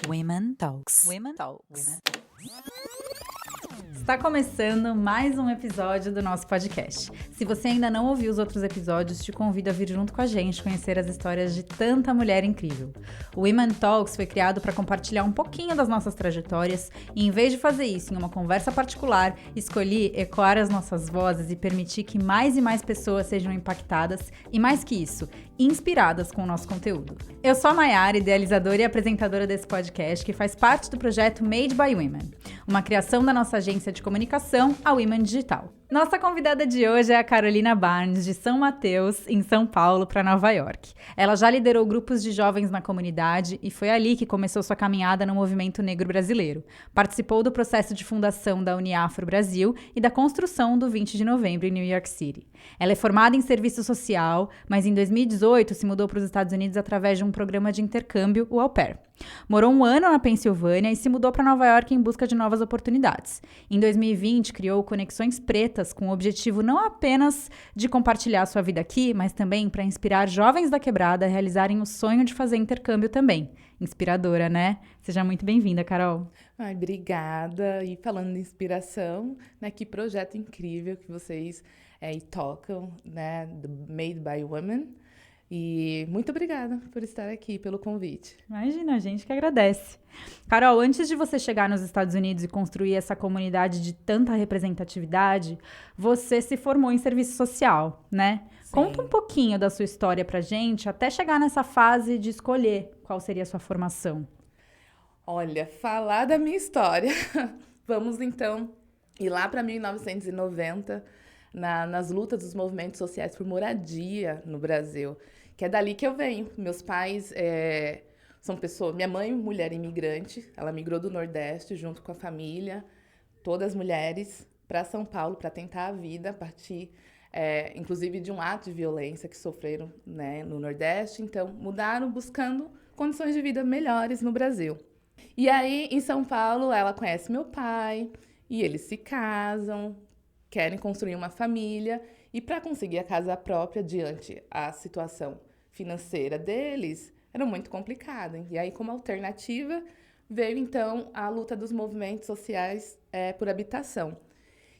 Women Talks. Women Talks. Está começando mais um episódio do nosso podcast. Se você ainda não ouviu os outros episódios, te convido a vir junto com a gente conhecer as histórias de tanta mulher incrível. O Women Talks foi criado para compartilhar um pouquinho das nossas trajetórias e, em vez de fazer isso em uma conversa particular, escolhi ecoar as nossas vozes e permitir que mais e mais pessoas sejam impactadas e, mais que isso, inspiradas com o nosso conteúdo. Eu sou a Mayara, idealizadora e apresentadora desse podcast, que faz parte do projeto Made by Women, uma criação da nossa agência de comunicação, a Women Digital. Nossa convidada de hoje é a Carolina Barnes, de São Mateus, em São Paulo, para Nova York. Ela já liderou grupos de jovens na comunidade e foi ali que começou sua caminhada no movimento negro brasileiro. Participou do processo de fundação da Uniafro Brasil e da construção do 20 de novembro em New York City. Ela é formada em serviço social, mas em 2018 se mudou para os Estados Unidos através de um programa de intercâmbio, o Au Pair. Morou um ano na Pensilvânia e se mudou para Nova York em busca de novas oportunidades. Em 2020, criou Conexões Pretas, com o objetivo não apenas de compartilhar sua vida aqui, mas também para inspirar jovens da quebrada a realizarem o sonho de fazer intercâmbio também. Inspiradora, né? Seja muito bem-vinda, Carol. Ai, obrigada. E falando de inspiração, né, que projeto incrível que vocês tocam, né, do Made by Women. E muito obrigada por estar aqui, pelo convite. Imagina, a gente que agradece. Carol, antes de você chegar nos Estados Unidos e construir essa comunidade de tanta representatividade, você se formou em serviço social, né? Sim. Conta um pouquinho da sua história pra gente, até chegar nessa fase de escolher qual seria a sua formação. Olha, falar da minha história. Vamos, então, ir lá para 1990, nas lutas dos movimentos sociais por moradia no Brasil, que é dali que eu venho. Meus pais são pessoas... Minha mãe, mulher imigrante, ela migrou do Nordeste junto com a família, todas mulheres, para São Paulo para tentar a vida, a partir, inclusive, de um ato de violência que sofreram, né, no Nordeste. Então, mudaram buscando condições de vida melhores no Brasil. E aí, em São Paulo, ela conhece meu pai e eles se casam, querem construir uma família, e para conseguir a casa própria diante a situação financeira deles, era muito complicada. E aí, como alternativa, veio então a luta dos movimentos sociais por habitação.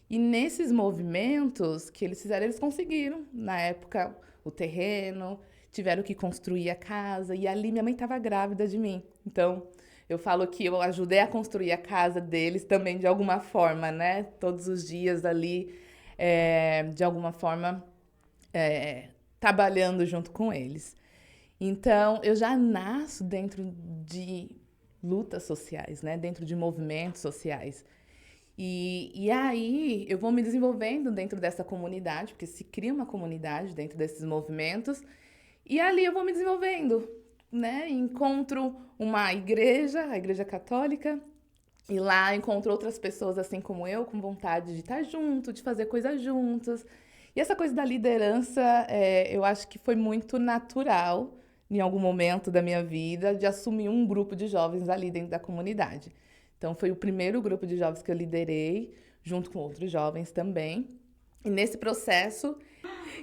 E nesses movimentos que eles fizeram, eles conseguiram, na época, o terreno, tiveram que construir a casa, e ali minha mãe estava grávida de mim. Então, eu falo que eu ajudei a construir a casa deles também de alguma forma, né? Todos os dias ali, de alguma forma, trabalhando junto com eles. Então, eu já nasço dentro de lutas sociais, né? Dentro de movimentos sociais. E aí, eu vou me desenvolvendo dentro dessa comunidade, porque se cria uma comunidade dentro desses movimentos, e ali eu vou me desenvolvendo, né? Encontro uma igreja, a Igreja Católica, e lá encontro outras pessoas assim como eu, com vontade de estar junto, de fazer coisas juntas. E essa coisa da liderança, eu acho que foi muito natural, em algum momento da minha vida, de assumir um grupo de jovens ali dentro da comunidade. Então, foi o primeiro grupo de jovens que eu liderei, junto com outros jovens também. E nesse processo...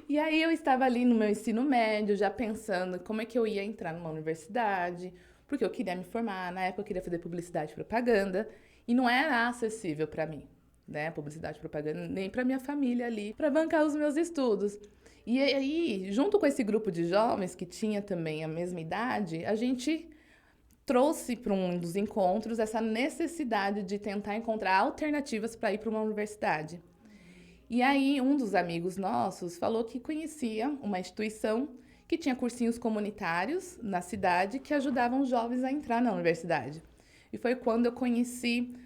E aí eu estava ali no meu ensino médio, já pensando como é que eu ia entrar numa universidade, porque eu queria me formar, na época eu queria fazer publicidade e propaganda, e não era acessível para mim, né, publicidade e propaganda, nem para minha família ali, para bancar os meus estudos. E aí, junto com esse grupo de jovens, que tinha também a mesma idade, a gente trouxe para um dos encontros essa necessidade de tentar encontrar alternativas para ir para uma universidade. E aí, um dos amigos nossos falou que conhecia uma instituição que tinha cursinhos comunitários na cidade que ajudavam os jovens a entrar na universidade. E foi quando eu conheci...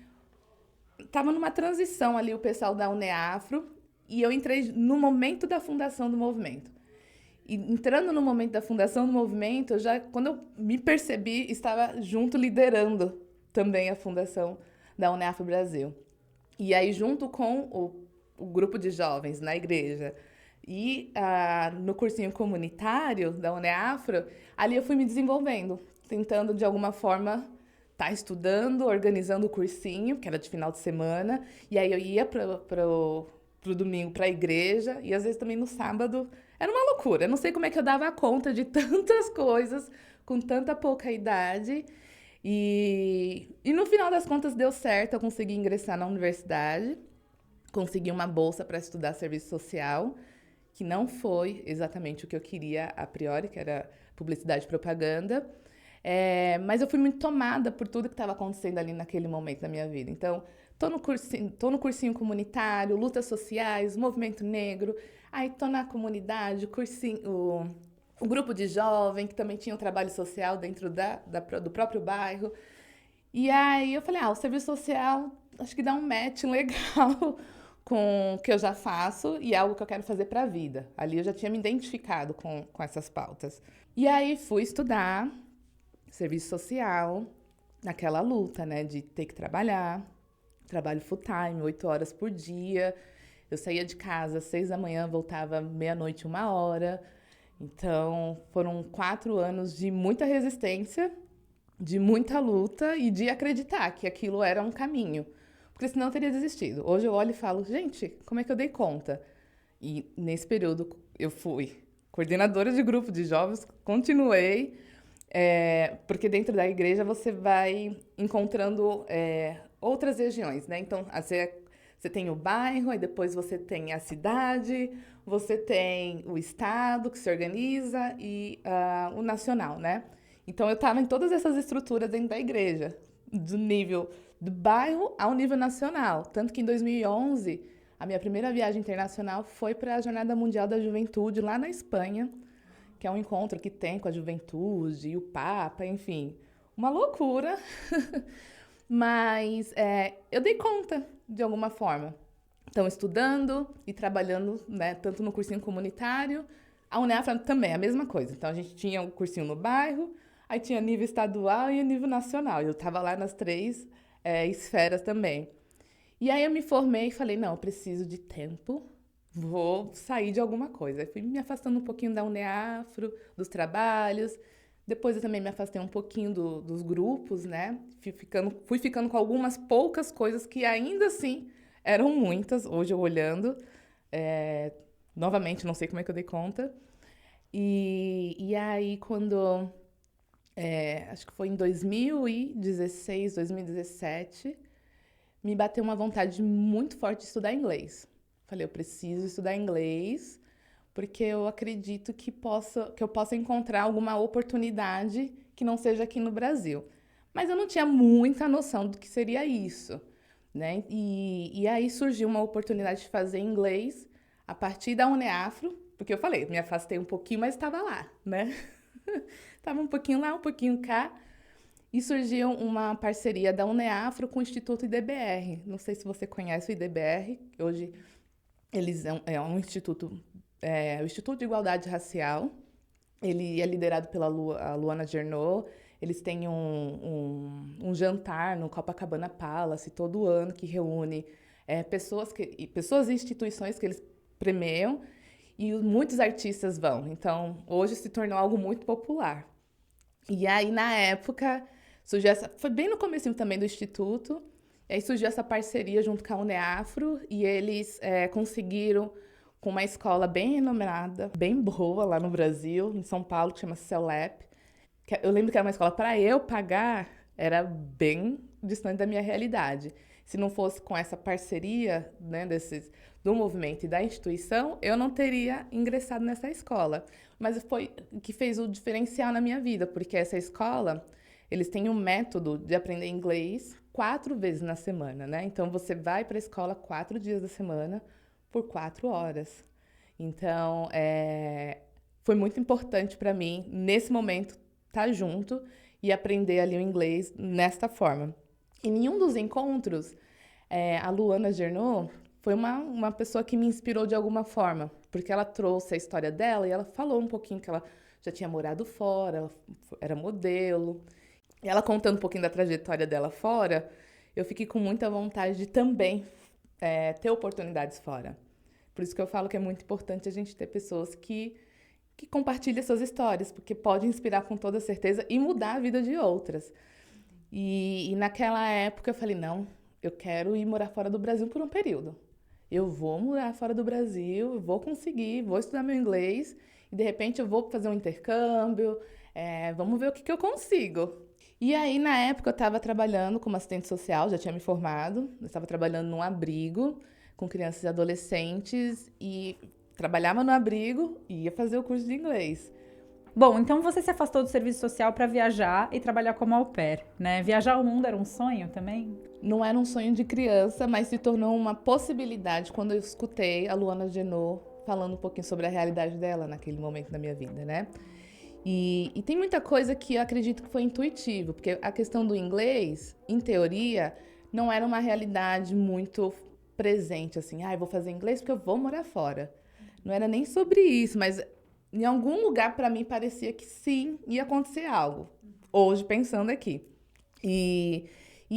Estava numa transição ali o pessoal da Uniafro, e eu entrei no momento da fundação do movimento. E entrando no momento da fundação do movimento, quando eu me percebi, estava junto liderando também a fundação da Uniafro Brasil. E aí, junto com o grupo de jovens na igreja e no cursinho comunitário da Uniafro, ali eu fui me desenvolvendo, tentando de alguma forma estar estudando, organizando o cursinho, que era de final de semana, e aí eu ia pro domingo para a igreja, e às vezes também no sábado. Era uma loucura, eu não sei como é que eu dava conta de tantas coisas com tanta pouca idade. E no final das contas deu certo, eu consegui ingressar na universidade, consegui uma bolsa para estudar serviço social, que não foi exatamente o que eu queria a priori, que era publicidade e propaganda. Mas eu fui muito tomada por tudo que estava acontecendo ali naquele momento da minha vida. Então, tô no cursinho comunitário, lutas sociais, movimento negro, aí tô na comunidade, o grupo de jovem, que também tinha um trabalho social dentro do próprio bairro. E aí eu falei, o serviço social acho que dá um match legal com o que eu já faço e é algo que eu quero fazer para a vida. Ali eu já tinha me identificado com essas pautas. E aí fui estudar serviço social, naquela luta, né, de ter que trabalhar, trabalho full time, 8 horas por dia. Eu saía de casa às 6 da manhã, voltava meia-noite, 1 hora. Então, foram 4 anos de muita resistência, de muita luta e de acreditar que aquilo era um caminho. Porque senão eu teria desistido. Hoje eu olho e falo, gente, como é que eu dei conta? E nesse período eu fui coordenadora de grupo de jovens, continuei, porque dentro da igreja você vai encontrando outras regiões, né? Então, você tem o bairro, aí depois você tem a cidade, você tem o estado que se organiza e o nacional, né? Então, eu estava em todas essas estruturas dentro da igreja, do nível do bairro ao nível nacional. Tanto que em 2011, a minha primeira viagem internacional foi para a Jornada Mundial da Juventude, lá na Espanha, que é um encontro que tem com a juventude e o Papa, enfim, uma loucura. Mas eu dei conta, de alguma forma. Então, estudando e trabalhando, né, tanto no cursinho comunitário, a Uneafra também, a mesma coisa. Então, a gente tinha um cursinho no bairro, aí tinha nível estadual e nível nacional. Eu estava lá nas 3 esferas também. E aí eu me formei e falei, não, eu preciso de tempo, vou sair de alguma coisa. Aí fui me afastando um pouquinho da Uneafro, dos trabalhos. Depois eu também me afastei um pouquinho dos grupos, né? Fui ficando com algumas poucas coisas que ainda assim eram muitas, hoje eu olhando. Novamente, não sei como é que eu dei conta. E aí, quando... acho que foi em 2016, 2017, me bateu uma vontade muito forte de estudar inglês. Falei, eu preciso estudar inglês, porque eu acredito que eu possa encontrar alguma oportunidade que não seja aqui no Brasil. Mas eu não tinha muita noção do que seria isso, né? E aí surgiu uma oportunidade de fazer inglês a partir da Uneafro, porque eu falei, me afastei um pouquinho, mas estava lá, né? Estava um pouquinho lá, um pouquinho cá. E surgiu uma parceria da Uneafro com o Instituto IDBR. Não sei se você conhece o IDBR. Hoje, eles é um instituto, o Instituto de Igualdade Racial. Ele é liderado pela Luana Gernot. Eles têm um jantar no Copacabana Palace todo ano que reúne pessoas e instituições que eles premiam. E muitos artistas vão. Então, hoje se tornou algo muito popular. E aí, na época, surgiu foi bem no comecinho também do Instituto, e aí surgiu essa parceria junto com a Uneafro, e eles conseguiram, com uma escola bem renomada, bem boa lá no Brasil, em São Paulo, que chama CELEP. Eu lembro que era uma escola para eu pagar, era bem distante da minha realidade. Se não fosse com essa parceria, né, do movimento e da instituição, eu não teria ingressado nessa escola. Mas foi o que fez o diferencial na minha vida, porque essa escola, eles têm um método de aprender inglês 4 vezes na semana, né? Então, você vai para a escola 4 dias da semana por 4 horas. Então, foi muito importante para mim, nesse momento, estar junto e aprender ali o inglês nesta forma. Em nenhum dos encontros, a Luana Gernot foi uma pessoa que me inspirou de alguma forma, porque ela trouxe a história dela e ela falou um pouquinho que ela já tinha morado fora, ela era modelo. E ela contando um pouquinho da trajetória dela fora, eu fiquei com muita vontade de também ter oportunidades fora. Por isso que eu falo que é muito importante a gente ter pessoas que compartilhem suas histórias, porque pode inspirar com toda certeza e mudar a vida de outras. E naquela época eu falei, não, eu quero ir morar fora do Brasil por um período. Eu vou morar fora do Brasil, eu vou conseguir, vou estudar meu inglês e de repente eu vou fazer um intercâmbio, vamos ver o que eu consigo. E aí, na época, eu estava trabalhando como assistente social, já tinha me formado. Eu estava trabalhando num abrigo com crianças e adolescentes e trabalhava no abrigo e ia fazer o curso de inglês. Bom, então você se afastou do serviço social para viajar e trabalhar como au pair, né? Viajar ao mundo era um sonho também? Não era um sonho de criança, mas se tornou uma possibilidade quando eu escutei a Luana Genot falando um pouquinho sobre a realidade dela naquele momento da minha vida, né? E tem muita coisa que eu acredito que foi intuitivo, porque a questão do inglês, em teoria, não era uma realidade muito presente, assim, eu vou fazer inglês porque eu vou morar fora. Não era nem sobre isso, mas em algum lugar para mim parecia que sim, ia acontecer algo. Hoje, pensando aqui. E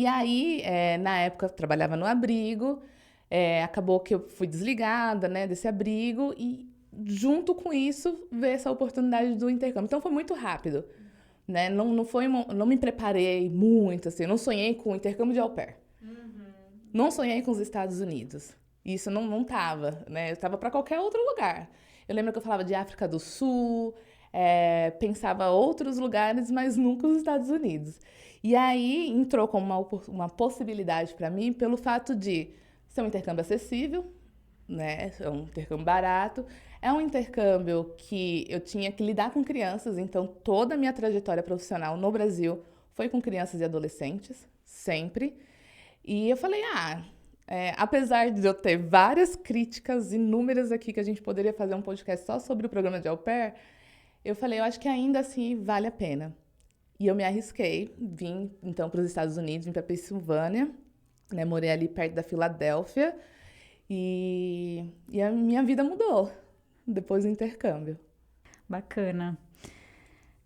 aí, na época, eu trabalhava no abrigo, acabou que eu fui desligada, né, desse abrigo e junto com isso, veio essa oportunidade do intercâmbio. Então, foi muito rápido, né? Não me preparei muito, assim. Eu não sonhei com o intercâmbio de au pair. Não sonhei com os Estados Unidos. Isso não tava, né? Eu tava para qualquer outro lugar. Eu lembro que eu falava de África do Sul, pensava outros lugares, mas nunca os Estados Unidos. E aí, entrou como uma possibilidade para mim pelo fato de ser um intercâmbio acessível, né? É um intercâmbio barato. É um intercâmbio que eu tinha que lidar com crianças, então toda a minha trajetória profissional no Brasil foi com crianças e adolescentes, sempre. E eu falei, apesar de eu ter várias críticas inúmeras aqui, que a gente poderia fazer um podcast só sobre o programa de au pair, eu falei, eu acho que ainda assim vale a pena. E eu me arrisquei, vim então para os Estados Unidos, vim para Pensilvânia, né? Morei ali perto da Filadélfia. E a minha vida mudou depois do intercâmbio. Bacana.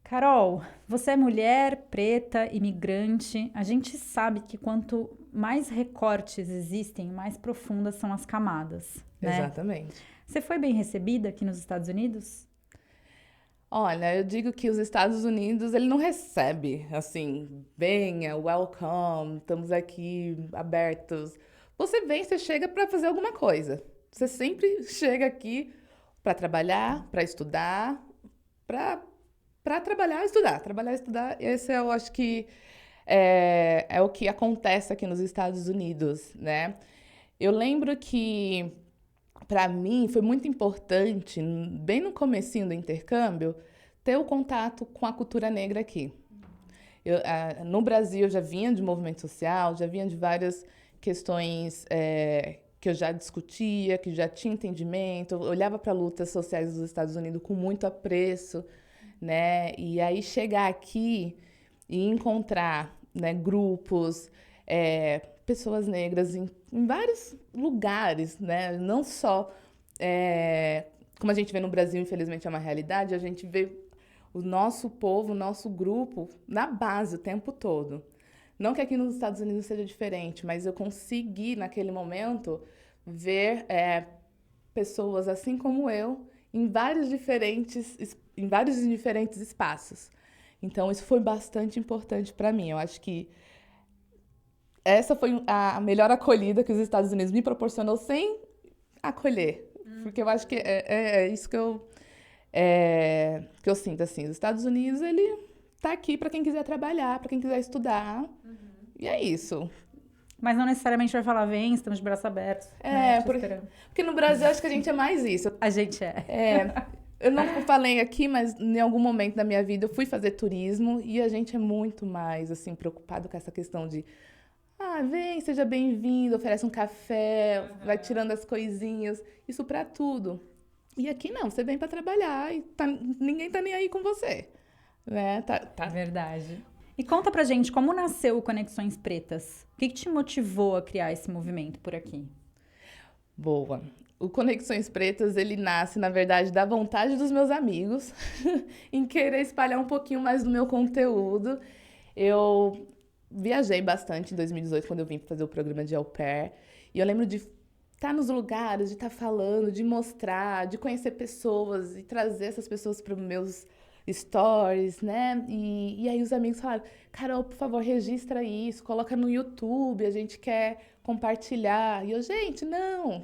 Carol, você é mulher, preta, imigrante. A gente sabe que quanto mais recortes existem, mais profundas são as camadas, né? Exatamente. Você foi bem recebida aqui nos Estados Unidos? Olha, eu digo que os Estados Unidos, ele não recebe, assim, venha, welcome, estamos aqui abertos. Você vem, você chega para fazer alguma coisa. Você sempre chega aqui para trabalhar, para estudar, para trabalhar e estudar. Trabalhar e estudar, esse eu acho que é o que acontece aqui nos Estados Unidos, né? Eu lembro que, para mim, foi muito importante, bem no comecinho do intercâmbio, ter o contato com a cultura negra aqui. No Brasil, eu já vinha de movimento social, já vinha de várias questões que eu já discutia, que já tinha entendimento, eu olhava para lutas sociais dos Estados Unidos com muito apreço, né? E aí chegar aqui e encontrar, né, grupos, pessoas negras em vários lugares, né? Não só como a gente vê no Brasil, infelizmente é uma realidade, a gente vê o nosso povo, o nosso grupo na base o tempo todo. Não que aqui nos Estados Unidos seja diferente, mas eu consegui, naquele momento, ver pessoas assim como eu em vários diferentes espaços. Então, isso foi bastante importante para mim. Eu acho que essa foi a melhor acolhida que os Estados Unidos me proporcionou sem acolher. Porque eu acho que é isso que eu sinto, assim. Os Estados Unidos, ele tá aqui para quem quiser trabalhar, para quem quiser estudar. E é isso. Mas não necessariamente vai falar, vem, estamos de braços abertos. Né, porque no Brasil acho que a gente é mais isso. A gente Eu não falei aqui, mas em algum momento da minha vida eu fui fazer turismo e a gente é muito mais, assim, preocupado com essa questão de vem, seja bem-vindo, oferece um café, vai tirando as coisinhas, isso pra tudo. E aqui não, você vem pra trabalhar e ninguém tá nem aí com você, né? Tá. Verdade. E conta pra gente, como nasceu o Conexões Pretas? O que te motivou a criar esse movimento por aqui? Boa. O Conexões Pretas, ele nasce, na verdade, da vontade dos meus amigos em querer espalhar um pouquinho mais do meu conteúdo. Eu viajei bastante em 2018, quando eu vim fazer o programa de au pair. E eu lembro de estar nos lugares, de estar falando, de mostrar, de conhecer pessoas e trazer essas pessoas para os meus stories, né? E aí os amigos falaram, Carol, por favor, registra isso, coloca no YouTube, a gente quer compartilhar. E eu, gente, não,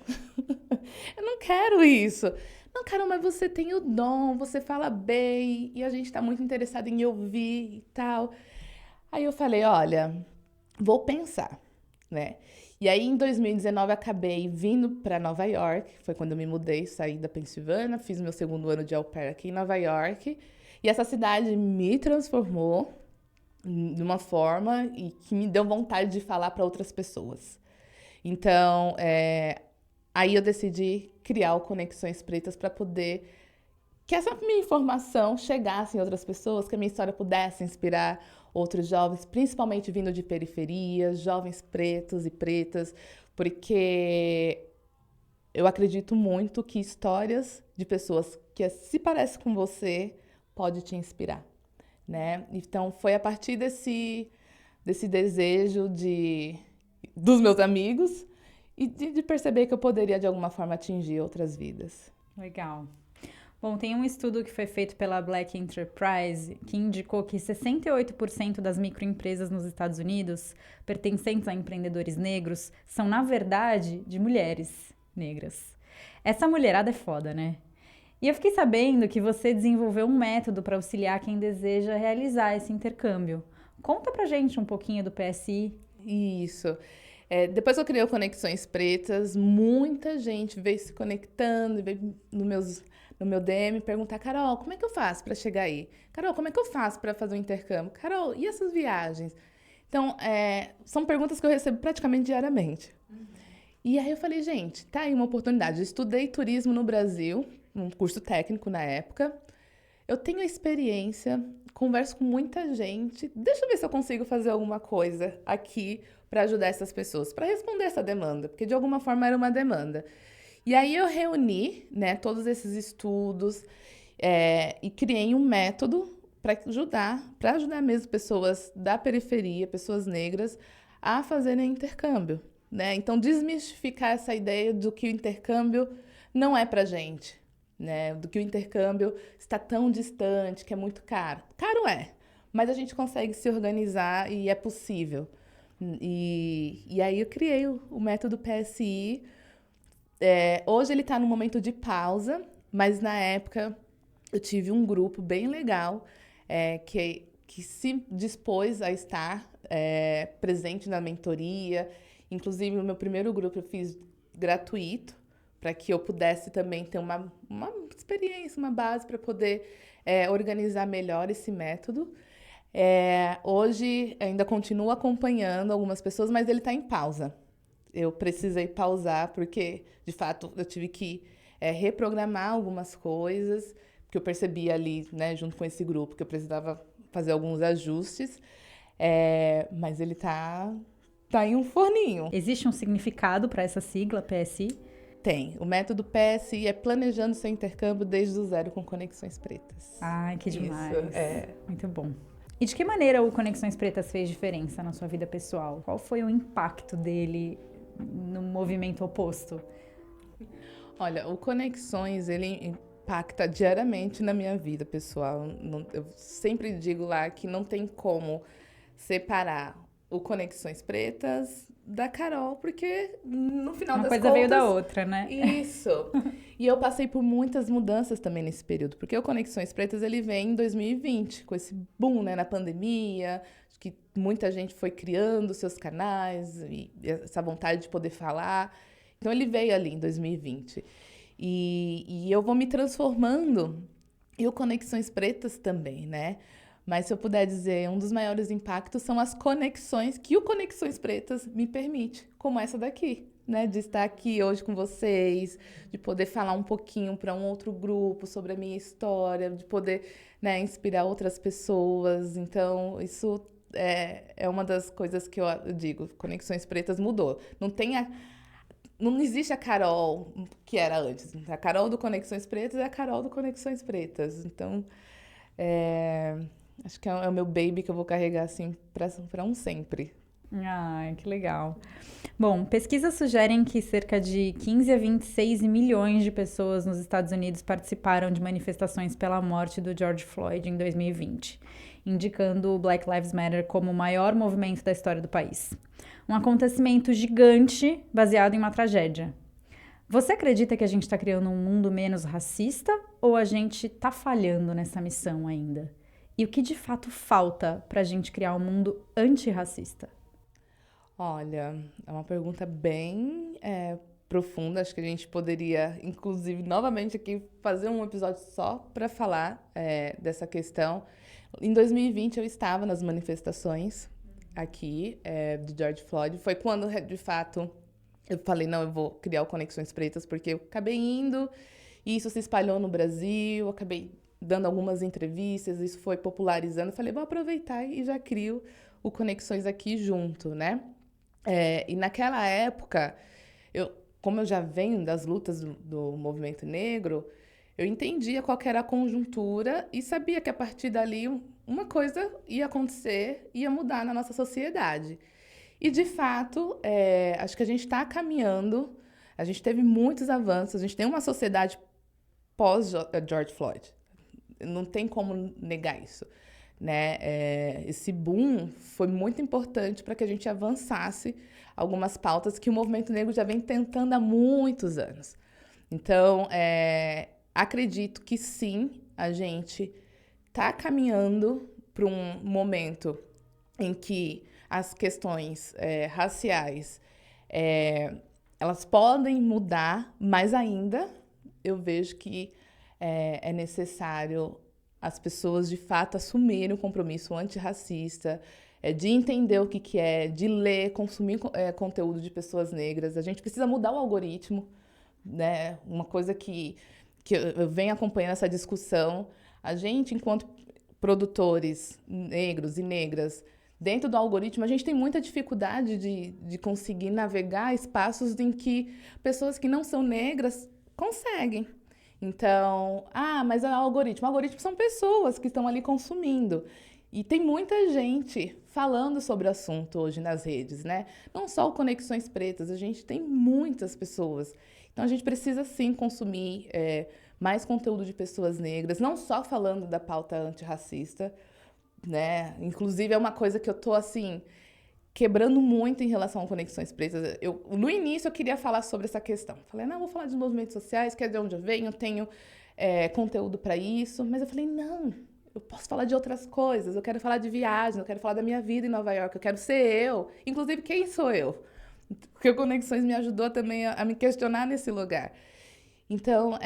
eu não quero isso. Não, Carol, mas você tem o dom, você fala bem, e a gente está muito interessado em ouvir e tal. Aí eu falei, olha, vou pensar, né? E aí, em 2019, acabei vindo para Nova York. Foi quando eu me mudei, saí da Pensilvânia, fiz meu segundo ano de au pair aqui em Nova York. E essa cidade me transformou de uma forma e que me deu vontade de falar para outras pessoas. Então, aí eu decidi criar o Conexões Pretas para poder que essa minha informação chegasse em outras pessoas, que a minha história pudesse inspirar outros jovens, principalmente vindo de periferias, jovens pretos e pretas, porque eu acredito muito que histórias de pessoas que se parecem com você pode te inspirar, né? Então, foi a partir desse desejo dos meus amigos e de perceber que eu poderia, de alguma forma, atingir outras vidas. Legal. Bom, tem um estudo que foi feito pela Black Enterprise que indicou que 68% das microempresas nos Estados Unidos, pertencentes a empreendedores negros, são, na verdade, de mulheres negras. Essa mulherada é foda, né? E eu fiquei sabendo que você desenvolveu um método para auxiliar quem deseja realizar esse intercâmbio. Conta pra gente um pouquinho do PSI. Isso. Depois que eu criei o Conexões Pretas, muita gente veio se conectando, veio no meu DM perguntar, Carol, como é que eu faço para chegar aí? Carol, como é que eu faço para fazer um intercâmbio? Carol, e essas viagens? Então, são perguntas que eu recebo praticamente diariamente. E aí eu falei, gente, tá aí uma oportunidade. Eu estudei turismo no Brasil, um curso técnico na época. Eu tenho experiência, converso com muita gente. Deixa eu ver se eu consigo fazer alguma coisa aqui para ajudar essas pessoas, para responder essa demanda, porque de alguma forma era uma demanda. E aí eu reuni, né, todos esses estudos e criei um método para ajudar mesmo pessoas da periferia, pessoas negras, a fazerem intercâmbio, né? Então, desmistificar essa ideia do que o intercâmbio não é pra gente, né? Do que o intercâmbio está tão distante, que é muito caro. Caro é, mas a gente consegue se organizar e é possível. E aí eu criei o método PSI. Hoje ele está no momento de pausa, mas na época eu tive um grupo bem legal que se dispôs a estar presente na mentoria. Inclusive, o meu primeiro grupo eu fiz gratuito, para que eu pudesse também ter uma experiência, uma base para poder organizar melhor esse método. Hoje ainda continuo acompanhando algumas pessoas, mas ele está em pausa. Eu precisei pausar porque, de fato, eu tive que reprogramar algumas coisas que eu percebi ali, né, junto com esse grupo, que eu precisava fazer alguns ajustes, mas ele tá em um forninho. Existe um significado para essa sigla, PSI? Tem. O método PSI é Planejando Seu Intercâmbio desde o Zero com Conexões Pretas. Ai, que demais. Isso, Muito bom. E de que maneira o Conexões Pretas fez diferença na sua vida pessoal? Qual foi o impacto dele no movimento oposto? Olha, o Conexões, ele impacta diariamente na minha vida pessoal. Eu sempre digo lá que não tem como separar o Conexões Pretas da Carol, porque no final das contas... Uma coisa veio da outra, né? Isso. E eu passei por muitas mudanças também nesse período, porque o Conexões Pretas, ele vem em 2020, com esse boom, né, na pandemia, que muita gente foi criando seus canais e essa vontade de poder falar. Então, ele veio ali em 2020. E eu vou me transformando, e o Conexões Pretas também, né? Mas se eu puder dizer, um dos maiores impactos são as conexões que o Conexões Pretas me permite, como essa daqui, né? De estar aqui hoje com vocês, de poder falar um pouquinho para um outro grupo sobre a minha história, de poder, né, inspirar outras pessoas. Então, isso é uma das coisas que eu digo, Conexões Pretas mudou. Não existe a Carol que era antes. A Carol do Conexões Pretas é a Carol do Conexões Pretas. Então, acho que é o meu baby que eu vou carregar assim para um sempre. Ai, que legal. Bom, pesquisas sugerem que cerca de 15 a 26 milhões de pessoas nos Estados Unidos participaram de manifestações pela morte do George Floyd em 2020, indicando o Black Lives Matter como o maior movimento da história do país. Um acontecimento gigante baseado em uma tragédia. Você acredita que a gente está criando um mundo menos racista ou a gente está falhando nessa missão ainda? E o que de fato falta para a gente criar um mundo antirracista? Olha, é uma pergunta bem profunda. Acho que a gente poderia, inclusive, novamente aqui, fazer um episódio só para falar dessa questão. Em 2020, eu estava nas manifestações aqui de George Floyd. Foi quando, de fato, eu falei, não, eu vou criar o Conexões Pretas, porque eu acabei indo e isso se espalhou no Brasil, eu acabei dando algumas entrevistas, isso foi popularizando. Eu falei, vou aproveitar e já crio o Conexões aqui junto, né? E naquela época, como eu já venho das lutas do movimento negro, eu entendia qual que era a conjuntura e sabia que a partir dali uma coisa ia acontecer, ia mudar na nossa sociedade. E, de fato, acho que a gente está caminhando, a gente teve muitos avanços, a gente tem uma sociedade pós-George Floyd. Não tem como negar isso, né? Esse boom foi muito importante para que a gente avançasse algumas pautas que o movimento negro já vem tentando há muitos anos. Então, acredito que sim, a gente está caminhando para um momento em que as questões raciais elas podem mudar, mas ainda eu vejo que é necessário as pessoas, de fato, assumirem o compromisso antirracista, de entender o que é, de ler, consumir conteúdo de pessoas negras. A gente precisa mudar o algoritmo, né? Uma coisa que eu venho acompanhando essa discussão. A gente, enquanto produtores negros e negras, dentro do algoritmo, a gente tem muita dificuldade de conseguir navegar espaços em que pessoas que não são negras conseguem. Então, mas é o algoritmo. O algoritmo são pessoas que estão ali consumindo. E tem muita gente falando sobre o assunto hoje nas redes, né? Não só o Conexões Pretas, a gente tem muitas pessoas. Então, a gente precisa, sim, consumir mais conteúdo de pessoas negras, não só falando da pauta antirracista, né? Inclusive, é uma coisa que eu tô, assim, quebrando muito em relação a Conexões Pretas. No início, eu queria falar sobre essa questão. Falei, não, vou falar de movimentos sociais, que é de onde eu venho, eu tenho conteúdo para isso. Mas eu falei, não, eu posso falar de outras coisas. Eu quero falar de viagem, eu quero falar da minha vida em Nova York, eu quero ser eu. Inclusive, quem sou eu? Porque o Conexões me ajudou também a me questionar nesse lugar. Então,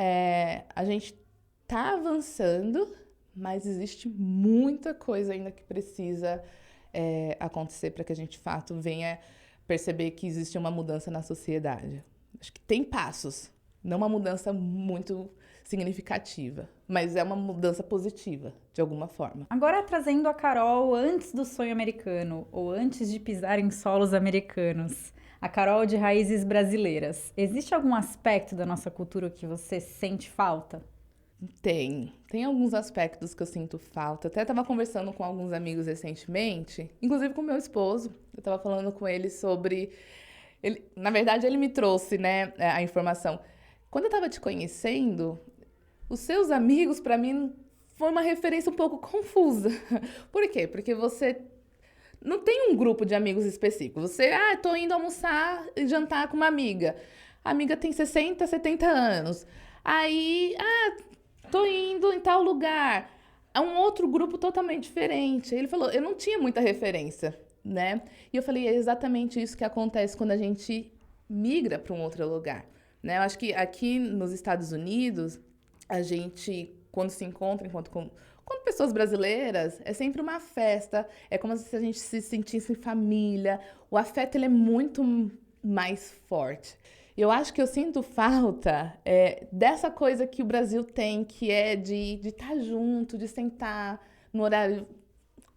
a gente está avançando, mas existe muita coisa ainda que precisa acontecer para que a gente, de fato, venha perceber que existe uma mudança na sociedade. Acho que tem passos, não uma mudança muito significativa, mas é uma mudança positiva, de alguma forma. Agora, trazendo a Carol antes do sonho americano, ou antes de pisar em solos americanos, a Carol de raízes brasileiras, existe algum aspecto da nossa cultura que você sente falta? Tem alguns aspectos que eu sinto falta. Até estava conversando com alguns amigos recentemente, inclusive com meu esposo. Eu estava falando com ele sobre... na verdade, ele me trouxe, né, a informação. Quando eu estava te conhecendo, os seus amigos, para mim, foi uma referência um pouco confusa. Por quê? Porque você não tem um grupo de amigos específico. Você, tô indo almoçar e jantar com uma amiga. A amiga tem 60, 70 anos. Aí, tô indo em tal lugar. É um outro grupo totalmente diferente. Ele falou, eu não tinha muita referência, né? E eu falei, é exatamente isso que acontece quando a gente migra para um outro lugar, né? Eu acho que aqui nos Estados Unidos, a gente, quando se encontra, quando pessoas brasileiras, é sempre uma festa, é como se a gente se sentisse em família. O afeto, ele é muito mais forte. Eu acho que eu sinto falta dessa coisa que o Brasil tem, que é de estar junto, de sentar no horário,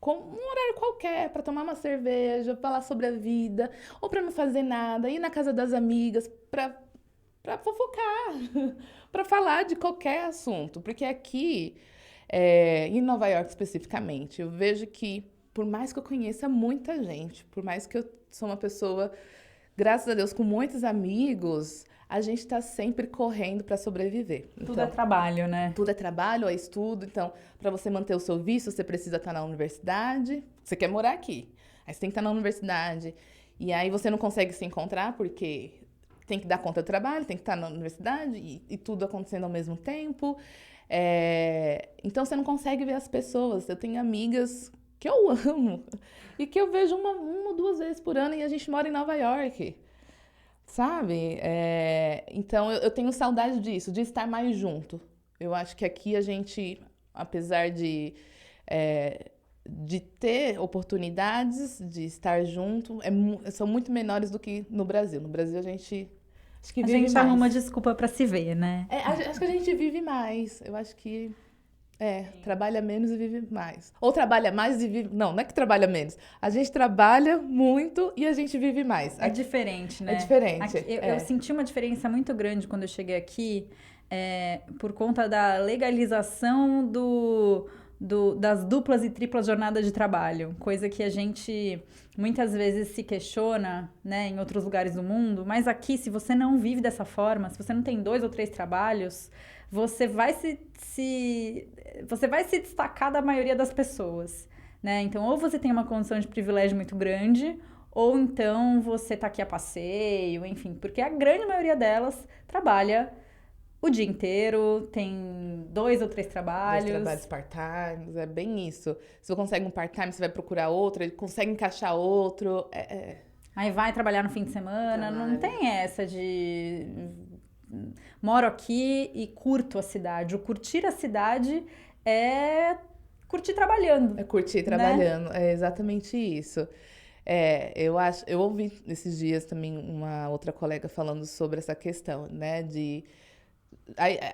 um horário qualquer, para tomar uma cerveja, falar sobre a vida, ou para não fazer nada, ir na casa das amigas para fofocar, para falar de qualquer assunto. Porque aqui, em Nova York especificamente, eu vejo que, por mais que eu conheça muita gente, por mais que eu sou uma pessoa... Graças a Deus, com muitos amigos, a gente está sempre correndo para sobreviver. Tudo é trabalho, né? Tudo é trabalho, é estudo. Então, para você manter o seu visto, você precisa estar na universidade. Você quer morar aqui, aí você tem que estar na universidade. E aí você não consegue se encontrar porque tem que dar conta do trabalho, tem que estar na universidade e tudo acontecendo ao mesmo tempo. Então você não consegue ver as pessoas. Eu tenho amigas que eu amo e que eu vejo uma ou duas vezes por ano e a gente mora em Nova York, sabe? Então eu tenho saudade disso, de estar mais junto. Eu acho que aqui a gente, apesar de ter oportunidades de estar junto, são muito menores do que no Brasil. No Brasil a gente acho que vive mais. arruma desculpa pra se ver, né? Acho que a gente vive mais. Eu acho que trabalha menos e vive mais. Ou trabalha mais e vive... Não é que trabalha menos. A gente trabalha muito e a gente vive mais. É diferente, né? É diferente. Aqui, eu senti uma diferença muito grande quando eu cheguei aqui, por conta da legalização das duplas e triplas jornadas de trabalho. Coisa que a gente muitas vezes se questiona, né, em outros lugares do mundo. Mas aqui, se você não vive dessa forma, se você não tem 2 ou 3 trabalhos, você vai se destacar da maioria das pessoas, né? Então, ou você tem uma condição de privilégio muito grande, ou então você tá aqui a passeio, enfim. Porque a grande maioria delas trabalha o dia inteiro, tem 2 ou 3 trabalhos. 2 trabalhos part-time, é bem isso. Se você consegue um part-time, você vai procurar outro, ele consegue encaixar outro. Aí vai trabalhar no fim de semana, não tem essa de... Moro aqui e curto a cidade. O curtir a cidade é curtir trabalhando. É curtir trabalhando, né? É exatamente isso. Eu ouvi esses dias também uma outra colega falando sobre essa questão, né, de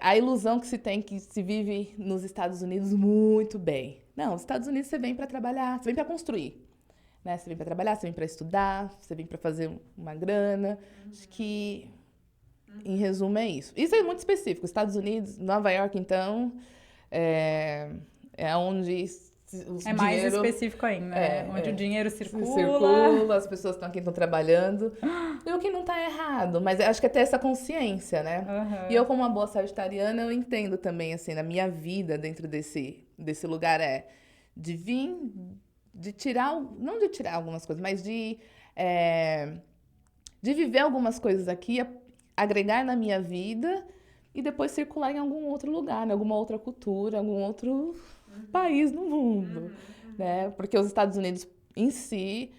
a ilusão que se tem que se vive nos Estados Unidos muito bem. Não, nos Estados Unidos você vem para trabalhar, você vem para construir, né? Você vem para trabalhar, você vem para estudar, você vem para fazer uma grana. Acho que, em resumo, é isso. Isso é muito específico. Estados Unidos, Nova York, então, é onde mais específico ainda, onde o dinheiro circula. As pessoas estão aqui, estão trabalhando. E o que não está errado, mas acho que é ter essa consciência, né? Uhum. E eu, como uma boa sagitariana, eu entendo também, assim, na minha vida, dentro desse lugar, de vir, de tirar, não de tirar algumas coisas, mas de viver algumas coisas aqui, agregar na minha vida e depois circular em algum outro lugar, em alguma outra cultura, algum outro país no mundo, né? Porque os Estados Unidos em si,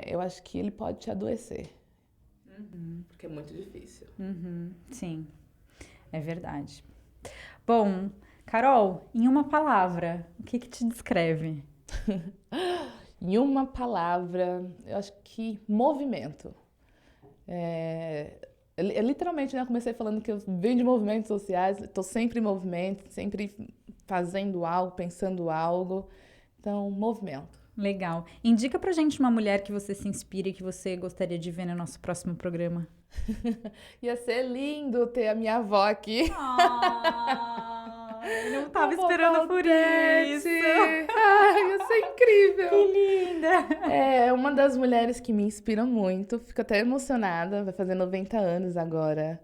eu acho que ele pode te adoecer. Porque é muito difícil. Sim, é verdade. Bom, Carol, em uma palavra, o que te descreve? Em uma palavra, eu acho que movimento. Literalmente, né, eu comecei falando que eu venho de movimentos sociais, estou sempre em movimento, sempre fazendo algo, pensando algo. Então, movimento. Legal. Indica pra gente uma mulher que você se inspire e que você gostaria de ver no nosso próximo programa. Ia ser lindo ter a minha avó aqui. Eu não tava esperando por isso. Ia ser incrível. Que linda. É uma das mulheres que me inspiram muito. Fico até emocionada. Vai fazer 90 anos agora,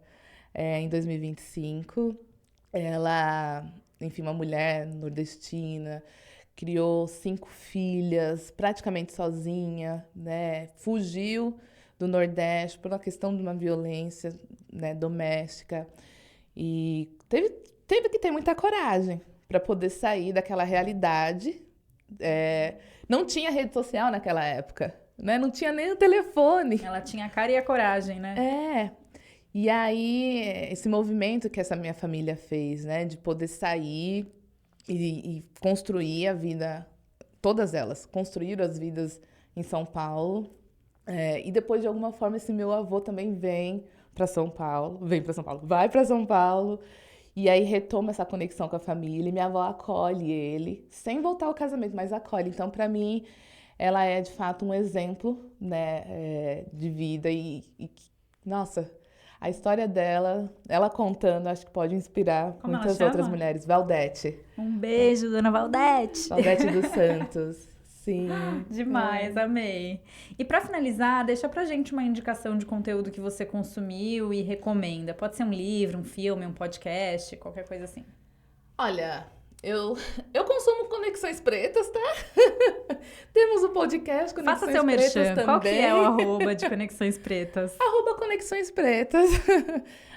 em 2025. Ela, enfim, uma mulher nordestina, criou 5 filhas, praticamente sozinha, né? Fugiu do Nordeste por uma questão de uma violência, né, doméstica. E teve que ter muita coragem para poder sair daquela realidade. Não tinha rede social naquela época, né? Não tinha nem o telefone. Ela tinha a cara e a coragem, né? E aí, esse movimento que essa minha família fez, né? De poder sair e construir a vida, todas elas, construíram as vidas em São Paulo. E depois, de alguma forma, esse meu avô também vai para São Paulo. E aí retoma essa conexão com a família. E minha avó acolhe ele, sem voltar ao casamento, mas acolhe. Então, para mim, ela é, de fato, um exemplo, né, de vida. Nossa, a história dela, ela contando, acho que pode inspirar muitas outras mulheres. Valdete. Um beijo, dona Valdete. Valdete dos Santos. Sim. Demais, amei. E para finalizar, deixa pra gente uma indicação de conteúdo que você consumiu e recomenda. Pode ser um livro, um filme, um podcast, qualquer coisa assim. Olha, eu consumo Conexões Pretas, tá? Temos o podcast Conexões Faça seu Pretas merchan. também. Qual que é o arroba de Conexões Pretas? @Conexões Pretas.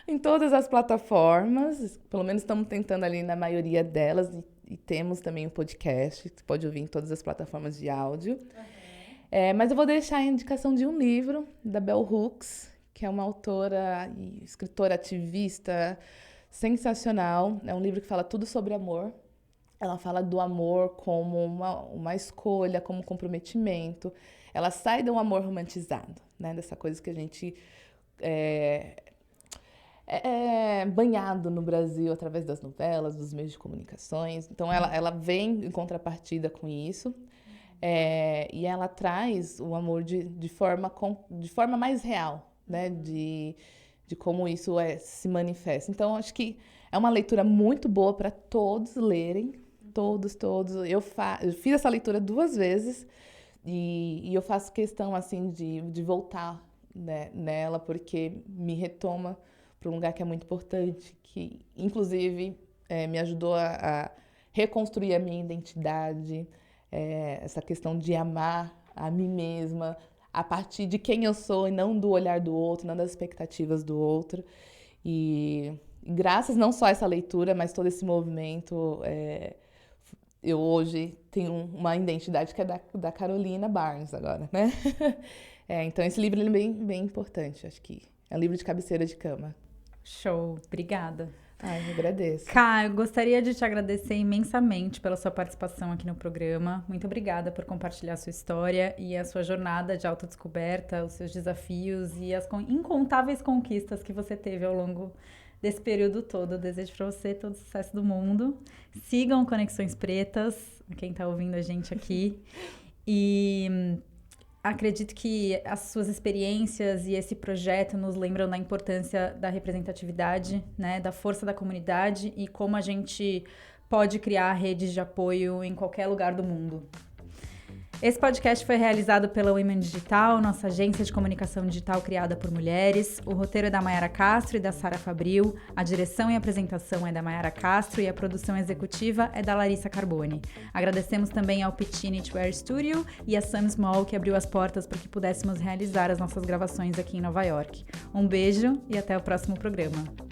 Em todas as plataformas. Pelo menos estamos tentando ali na maioria delas. E temos também um podcast. Você pode ouvir em todas as plataformas de áudio. Mas eu vou deixar a indicação de um livro da Bell Hooks, que é uma autora e escritora ativista sensacional. É um livro que fala tudo sobre amor. Ela fala do amor como uma escolha, como um comprometimento. Ela sai de um amor romantizado, né? Dessa coisa que a gente é banhado no Brasil através das novelas, dos meios de comunicações. Então, ela vem em contrapartida com isso. E ela traz o amor de forma mais real, né? De como isso se manifesta. Então, acho que é uma leitura muito boa para todos lerem. Todos. Eu fiz essa leitura 2 vezes e eu faço questão, assim, de voltar, né, nela, porque me retoma para um lugar que é muito importante, que, inclusive, me ajudou a reconstruir a minha identidade, essa questão de amar a mim mesma a partir de quem eu sou e não do olhar do outro, não das expectativas do outro. E graças não só a essa leitura, mas todo esse movimento, eu hoje tenho uma identidade que é da Carolina Barnes agora, né? Então esse livro ele é bem, bem importante, acho que é um livro de cabeceira de cama. Show, obrigada. Eu agradeço. Ká, eu gostaria de te agradecer imensamente pela sua participação aqui no programa. Muito obrigada por compartilhar a sua história e a sua jornada de autodescoberta, os seus desafios e as incontáveis conquistas que você teve ao longo desse período todo. Eu desejo para você todo o sucesso do mundo. Sigam Conexões Pretas, quem está ouvindo a gente aqui. E acredito que as suas experiências e esse projeto nos lembram da importância da representatividade, né, da força da comunidade e como a gente pode criar redes de apoio em qualquer lugar do mundo. Esse podcast foi realizado pela Women Digital, nossa agência de comunicação digital criada por mulheres. O roteiro é da Mayara Castro e da Sara Fabril, a direção e apresentação é da Mayara Castro e a produção executiva é da Larissa Carboni. Agradecemos também ao Pitti Knitwear Studio e a Sun Small, que abriu as portas para que pudéssemos realizar as nossas gravações aqui em Nova York. Um beijo e até o próximo programa.